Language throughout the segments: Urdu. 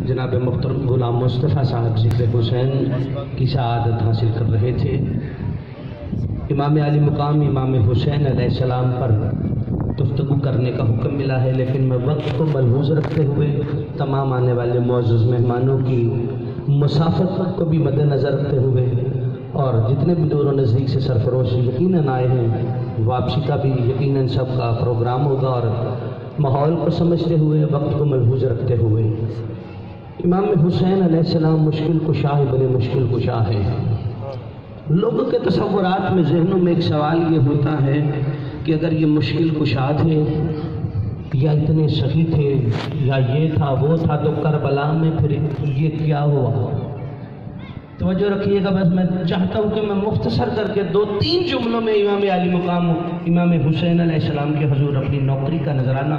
جناب محترم غلام مصطفیٰ صاحب ذکر حسین کی شہادت حاصل کر رہے تھے۔ امام علی مقام امام حسین علیہ السلام پر گفتگو کرنے کا حکم ملا ہے، لیکن میں وقت کو ملحوظ رکھتے ہوئے تمام آنے والے معزز مہمانوں کی مسافت کو بھی مد نظر رکھتے ہوئے اور جتنے بھی دور و نزدیک سے سرفروش یقیناً آئے ہیں، واپسی کا بھی یقیناً سب کا پروگرام ہوگا، اور ماحول کو سمجھتے ہوئے وقت کو ملحوظ رکھتے ہوئے امام حسین علیہ السلام مشکل کشا بڑے مشکل کشا ہے۔ لوگوں کے تصورات میں ذہنوں میں ایک سوال یہ ہوتا ہے کہ اگر یہ مشکل کشا تھے یا اتنے سخی تھے یا یہ تھا وہ تھا تو کربلا میں پھر یہ کیا ہوا؟ توجہ رکھیے گا، بس میں چاہتا ہوں کہ میں مختصر کر کے 2-3 جملوں میں امام علی مقام امام حسین علیہ السلام کے حضور اپنی نوکری کا نذرانہ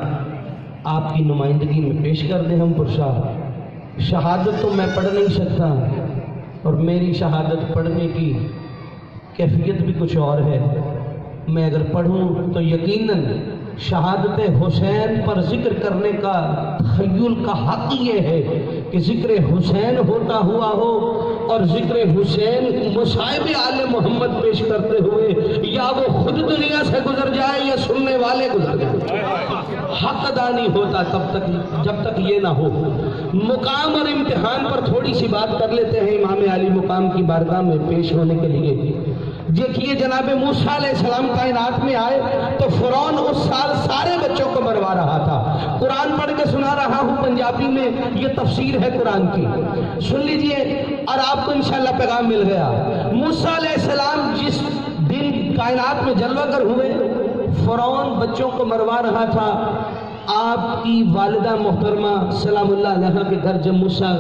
آپ کی نمائندگی میں پیش کر دیں۔ ہم پرشا شہادت تو میں پڑھ نہیں سکتا، اور میری شہادت پڑھنے کی کیفیت بھی کچھ اور ہے۔ میں اگر پڑھوں تو یقیناً شہادت حسین پر ذکر کرنے کا تخیل کا حق یہ ہے کہ ذکر حسین ہوتا ہوا ہو اور ذکر حسین مصائب آل محمد پیش کرتے ہوئے یا وہ خود دنیا سے گزر جائے یا سننے والے گزر جائے، حق ادا نہیں ہوتا جب تک یہ نہ ہو۔ مقام اور امتحان پر تھوڑی سی بات کر لیتے ہیں امام علی مقام کی بارگاہ میں پیش ہونے کے لیے۔ دیکھیے جناب موسیٰ علیہ السلام کائنات میں آئے تو فرعون اس سال سارے بچوں کو مروا رہا تھا۔ قرآن پڑھ کے سنا رہا ہوں پنجابی میں، یہ تفسیر ہے قرآن کی، سن لیجئے اور آپ کو انشاءاللہ پیغام مل گیا۔ موسیٰ علیہ السلام جس دن کائنات میں جلوہ گر ہوئے، فرعون بچوں کو مروا رہا تھا۔ آپ کی والدہ محترمہ سلام اللہ علیہ کے گھر جب موسیٰ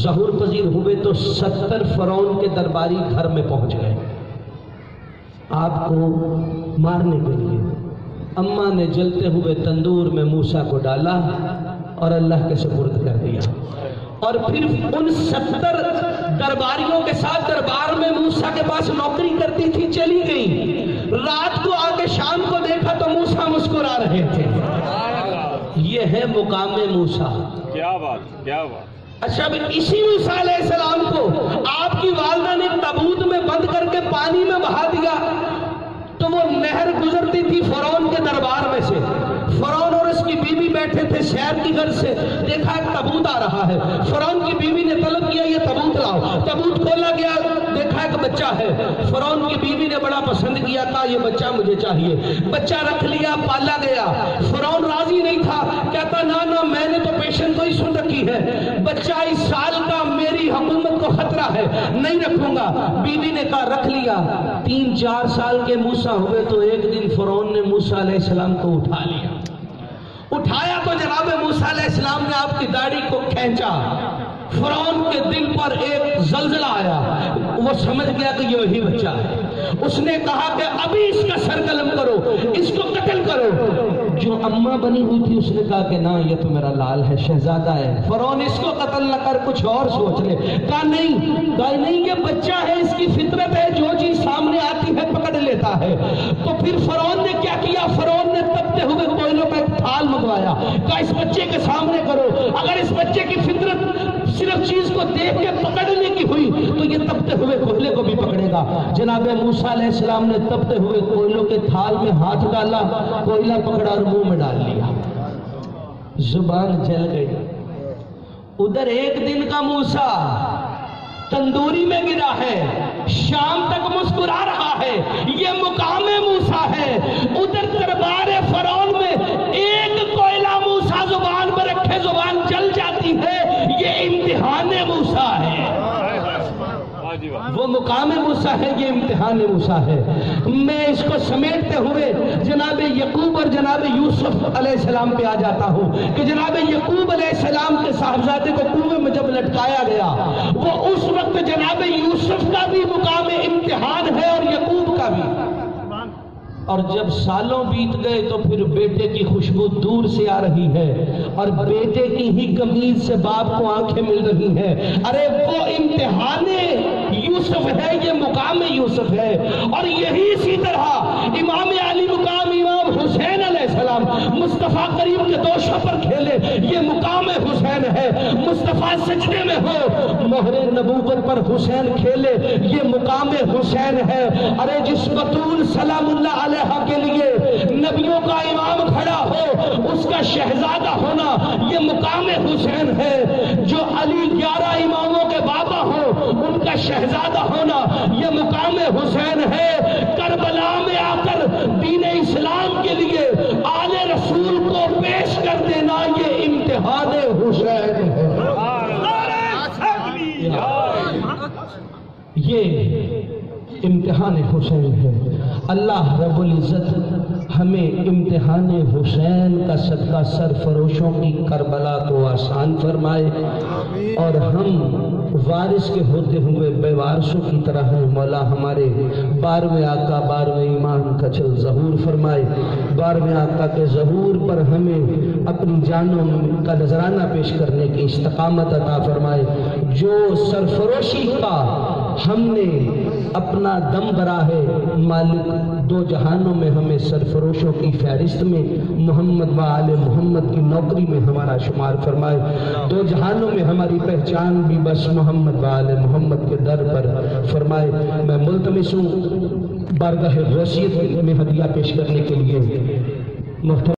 ظہور پذیر ہوئے تو 70 فرعون کے درباری گھر میں پہنچ گئے آپ کو مارنے کے لیے۔ اماں نے جلتے ہوئے تندور میں موسیٰ کو ڈالا اور اللہ کے سپرد کر دیا، اور پھر ان 70 درباریوں کے ساتھ دربار میں موسیٰ کے پاس نوکری کرتی تھی چلی گئی۔ رات کو آ کے شام کو دیکھا تو موسیٰ مسکرا رہے تھے۔ یہ ہے مقام موسیٰ۔ کیا بات، کیا بات۔ اچھا اسی موسیٰ علیہ السلام کو آپ کی والدہ نے تابوت میں بند کر کے پانی میں بہا دیا تو وہ نہر گزرتی تھی فرعون کے دربار میں سے۔ فرعون اور اس کی بیوی بیٹھے تھے شہر کی غرض سے، دیکھا ایک تابوت آ رہا ہے۔ فرعون کی بیوی نے طلب کیا یہ تابوت لاؤ، تابوت کھولا گیا، دیکھا ایک بچہ ہے۔ فرعون کی بیوی نے بڑا پسند کیا، کہا یہ بچہ مجھے چاہیے، بچہ رکھ لیا، پالا گیا۔ فرعون راضی نہیں تھا، کہتا نہ میں نے تو پیشن کو ہی سن رکھی ہے، بچہ اس سال کا میری حکومت کو خطرہ ہے، نہیں رکھوں گا۔ بیوی نے کہا رکھ لیا۔ 3-4 سال کے موسیٰ ہوئے تو ایک دن فرعون نے موسیٰ علیہ السلام کو اٹھا لیا۔ اٹھایا تو جناب موسیٰ علیہ السلام نے آپ کی داڑھی کو کھینچا۔ فرعون کے دل پر ایک زلزلہ آیا، وہ سمجھ گیا کہ یہ وہی بچہ ہے۔ اس نے کہا کہ ابھی اس کا سر قلم کرو، اس کو قتل کرو۔ جو اماں بنی ہوئی تھی اس نے کہا کہ نہ یہ تو میرا لال ہے، شہزادہ ہے، فرعون اس کو قتل نہ کر، کچھ اور سوچ لے۔ کہا نہیں یہ بچہ ہے، اس کی فطرت ہے، جو چیز سامنے آتی ہے پکڑ لیتا ہے۔ تو پھر فرعون نے کیا کیا؟ فرعون نے تپتے ہوئے کوئلوں کا ایک تھال منگوایا، کہا اس بچے کے سامنے کرو، اگر اس بچے کی فطرت صرف چیز کو دیکھ کے پکڑنے کی ہوئی تو یہ تپتے ہوئے کوئلے کو بھی پکڑے گا۔ جناب موسیٰ علیہ السلام نے تپتے ہوئے کوئلوں کے تھال میں ہاتھ ڈالا، کوئلہ پکڑا اور منہ میں ڈال لیا، زبان جل گئی۔ ادھر ایک دن کا موسیٰ تندوری میں گرا ہے، شام تک مسکرا رہا ہے، یہ مقام موسیٰ ہے۔ ادھر دربار فرعون میں ایک کوئلہ موسیٰ زبان پر رکھے زبان جل جاتی ہے، یہ امتحان موسیٰ ہے۔ وہ مقام موسیٰ ہے، یہ امتحان موسیٰ ہے۔ میں اس کو سمیٹتے ہوئے جناب یعقوب اور جناب یوسف علیہ السلام پہ آ جاتا ہوں کہ جناب یعقوب علیہ السلام کے صاحبزادے کو کنویں میں جب لٹکایا گیا، وہ اس وقت جناب یوسف کا بھی مقام امتحان ہے اور یعقوب کا بھی۔ اور جب سالوں بیت گئے تو پھر بیٹے کی خوشبو دور سے آ رہی ہے اور بیٹے کی ہی قمیض سے باپ کو آنکھیں مل رہی ہیں۔ ارے وہ امتحان یوسف ہے، یہ مقام یوسف ہے۔ اور یہی اسی طرح امام علی مقام امام حسین علیہ السلام السلام مصطفیٰ کریم کے دوشوں پر کھیلے، یہ مقام حسین ہے۔ مصطفیٰ سجدے میں ہو، مہر نبوت پر حسین کھیلے، یہ مقام حسین ہے۔ ارے جس بطول سلام اللہ علیہ کے لیے نبیوں کا امام کھڑا ہو، اس کا شہزادہ ہونا یہ مقام حسین ہے۔ جو علی 11 اماموں کے بابا ہو، ان کا شہزادہ ہونا یہ مقام حسین ہے۔ کربلا میں آ کر دین اسلام کے لیے آل رسول کو پیش کر دینا یہ امتحان حسین ہے۔ یہ امتحان حسین ہے۔ اللہ رب العزت ہمیں امتحان حسین کا صدقہ سرفروشوں کی کربلا کو آسان فرمائے، اور ہم وارث کے ہوتے ہوئے بے وارثوں کی طرح ہیں۔ مولا ہمارے 12ویں آقا 12ویں ایمان کا چل ظہور فرمائے، 12ویں آقا کے ظہور پر ہمیں اپنی جانوں کا نذرانہ پیش کرنے کی استقامت عطا فرمائے۔ جو سرفروشی کا ہم نے اپنا دم بھرا ہے، مالک دو جہانوں میں ہمیں سرفروشوں کی فہرست میں محمد و آل محمد کی نوکری میں ہمارا شمار فرمائے۔ دو جہانوں میں ہماری پہچان بھی بس محمد و آل محمد کے در پر فرمائے۔ میں ملتمس ہوں بارگاہ غوثیت میں ہدیہ پیش کرنے کے لیے محترم